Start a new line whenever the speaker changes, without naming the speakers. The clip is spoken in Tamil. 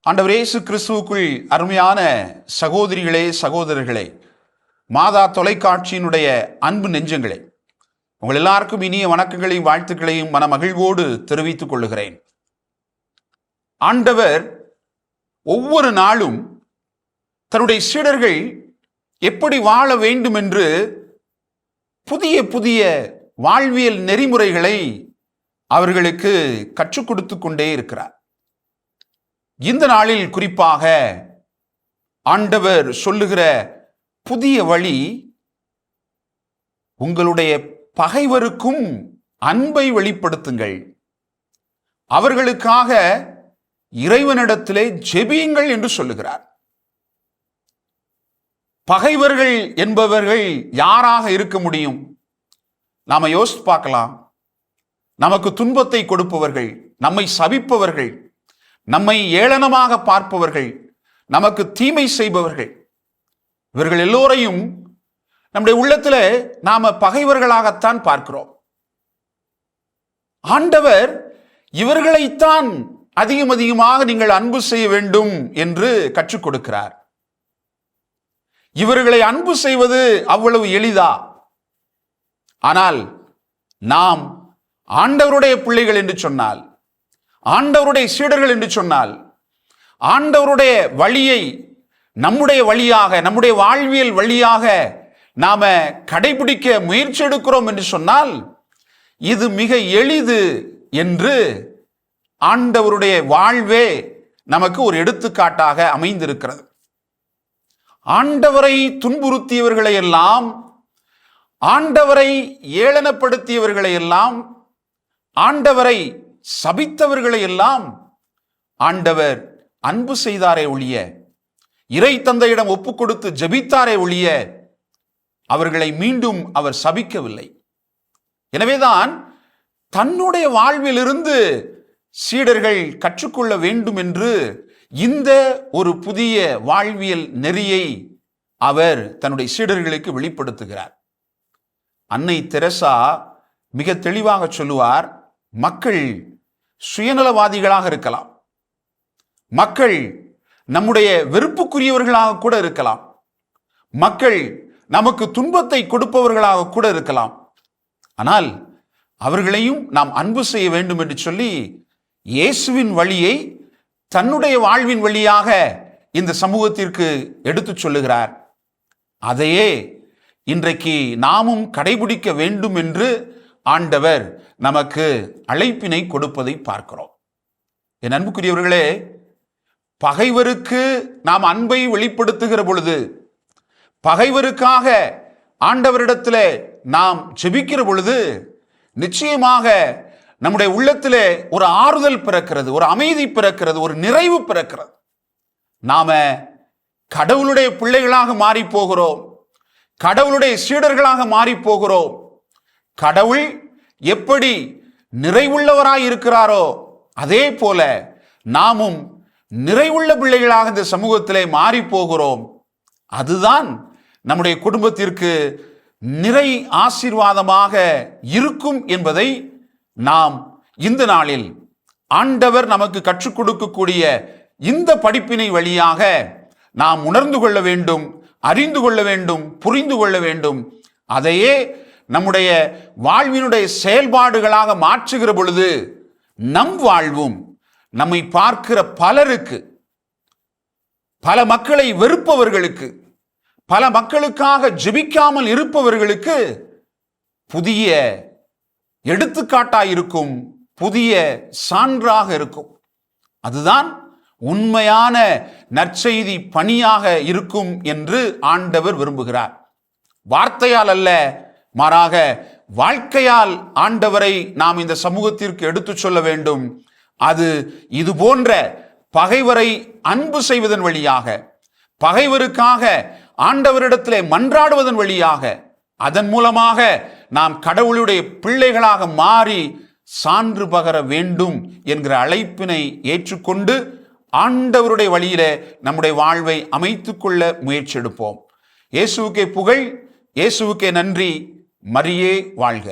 ஆண்டவர் இயேசு கிறிஸ்துவுக்குள் அருமையான சகோதரிகளே, சகோதரர்களே, மாதா தொலைக்காட்சியினுடைய அன்பு நெஞ்சங்களே, உங்கள் எல்லாருக்கும் இனிய வணக்கங்களையும் வாழ்த்துக்களையும் மனமகிழ்வோடு தெரிவித்துக் கொள்ளுகிறேன். ஆண்டவர் ஒவ்வொரு நாளும் தன்னுடைய சீடர்கள் எப்படி வாழ வேண்டும் என்று புதிய புதிய வாழ்வியல் நெறிமுறைகளை அவர்களுக்கு கற்றுக் கொடுத்து கொண்டே இருக்கிறார். இந்த நாளில் குறிப்பாக ஆண்டவர் சொல்லுகிற புதிய வழி, உங்களுடைய பகைவருக்கும் அன்பை வெளிப்படுத்துங்கள், அவர்களுக்காக இறைவனிடத்திலே ஜெபியுங்கள் என்று சொல்லுகிறார். பகைவர்கள் என்பவர்கள் யாராக இருக்க முடியும்? நாம யோசித்து பார்க்கலாம். நமக்கு துன்பத்தை கொடுப்பவர்கள், நம்மை சபிப்பவர்கள், நம்மை ஏளனமாக பார்ப்பவர்கள், நமக்கு தீமை செய்பவர்கள், இவர்கள் எல்லோரையும் நம்முடைய உள்ளத்தில் நாம பகைவர்களாகத்தான் பார்க்கிறோம். ஆண்டவர் இவர்களைத்தான் அதிகமாக நீங்கள் அன்பு செய்ய வேண்டும் என்று கற்றுக் கொடுக்கிறார். இவர்களை அன்பு செய்வது அவ்வளவு எளிதா? ஆனால் நாம் ஆண்டவருடைய பிள்ளைகள் என்று சொன்னால், ஆண்டவருடைய சீடர்கள் என்று சொன்னால், ஆண்டவருடைய வழியை நம்முடைய வழியாக, நம்முடைய வாழ்வியல் வழியாக நாம கடைபிடிக்க முயற்சி எடுக்கிறோம் என்று சொன்னால், இது மிக எளிது என்று ஆண்டவருடைய வாழ்வே நமக்கு ஒரு எடுத்துக்காட்டாக அமைந்திருக்கிறது. ஆண்டவரை துன்புறுத்தியவர்களை எல்லாம், ஆண்டவரை ஏளனப்படுத்தியவர்களை எல்லாம், ஆண்டவரை சபித்தவர்களை எல்லாம் ஆண்டவர் அன்பு செய்தாரே ஒழிய, இறை தந்தையிடம் ஒப்பு கொடுத்து ஜெபித்தாரே ஒழிய, அவர்களை மீண்டும் அவர் சபிக்கவில்லை. எனவேதான் தன்னுடைய வாழ்விலிருந்து சீடர்கள் கற்றுக்கொள்ள வேண்டும் என்று இந்த ஒரு புதிய வாழ்வியல் நெறியை அவர் தன்னுடைய சீடர்களுக்கு வெளிப்படுத்துகிறார். அன்னை தெரசா மிக தெளிவாக சொல்லுவார், மக்கள் சுயநலவாதிகளாக இருக்கலாம், மக்கள் நம்முடைய வெறுப்புக்குரியவர்களாக கூட இருக்கலாம், மக்கள் நமக்கு துன்பத்தை கொடுப்பவர்களாக கூட இருக்கலாம், ஆனால் அவர்களையும் நாம் அன்பு செய்ய வேண்டும் என்று சொல்லி இயேசுவின் வழியை தன்னுடைய வாழ்வின் வழியாக இந்த சமூகத்திற்கு எடுத்து சொல்லுகிறார். அதையே இன்றைக்கு நாமும் கடைபிடிக்க வேண்டும் என்று ஆண்டவர் நமக்கு அழைப்பினை கொடுப்பதை பார்க்கிறோம். என் அன்புக்குரியவர்களே, பகைவருக்கு நாம் அன்பை வெளிப்படுத்துகிற பொழுது, பகைவருக்காக ஆண்டவரிடத்தில் நாம் ஜெபிக்கிற பொழுது, நிச்சயமாக நம்முடைய உள்ளத்திலே ஒரு ஆறுதல் பிறக்கிறது, ஒரு அமைதி பிறக்கிறது, ஒரு நிறைவு பிறக்கிறது. நாம கடவுளுடைய பிள்ளைகளாக மாறி போகிறோம், கடவுளுடைய சீடர்களாக மாறி போகிறோம். கடவுள் எப்படி நிறைவுள்ளவராய் இருக்கிறாரோ அதே போல நாமும் நிறைவுள்ள பிள்ளைகளாக இந்த சமூகத்திலே மாறி போகிறோம். அதுதான் நம்முடைய குடும்பத்திற்கு நிறை ஆசீர்வாதமாக இருக்கும் என்பதை நாம் இந்த நாளில் ஆண்டவர் நமக்கு கற்றுக் கொடுக்கக்கூடிய இந்த படிப்பினை வழியாக நாம் உணர்ந்து கொள்ள வேண்டும், அறிந்து கொள்ள வேண்டும், புரிந்து கொள்ள வேண்டும். அதையே நம்முடைய வாழ்வினுடைய செயல்பாடுகளாக மாற்றுகிற பொழுது நம் வாழ்வும் நம்மை பார்க்கிற பலருக்கு, பல மக்களை வெறுப்பவர்களுக்கு, பல மக்களுக்காக ஜெபிக்காமல் இருப்பவர்களுக்கு புதிய எடுத்துக்காட்டாக இருக்கும், புதிய சான்றாக இருக்கும். அதுதான் உண்மையான நற்செய்தி பணியாக இருக்கும் என்று ஆண்டவர் விரும்புகிறார். வார்த்தையால் அல்ல, மாறாக வாழ்க்கையால் ஆண்டவரை நாம் இந்த சமூகத்திற்கு எடுத்து சொல்ல வேண்டும். அது இது போன்ற பகைவரை அன்பு செய்வதன் வழியாக, பகைவருக்காக ஆண்டவரிடத்திலே மன்றாடுவதன் வழியாக, அதன் மூலமாக நாம் கடவுளுடைய பிள்ளைகளாக மாறி சான்று பகர வேண்டும் என்கிற அழைப்பினை ஏற்றுக்கொண்டு ஆண்டவருடைய வழியிலே நம்முடைய வாழ்வை அமைத்துக் கொள்ள முயற்சி எடுப்போம். இயேசுவுக்கே புகழ், இயேசுவுக்கே நன்றி. மரியே வாழ்க.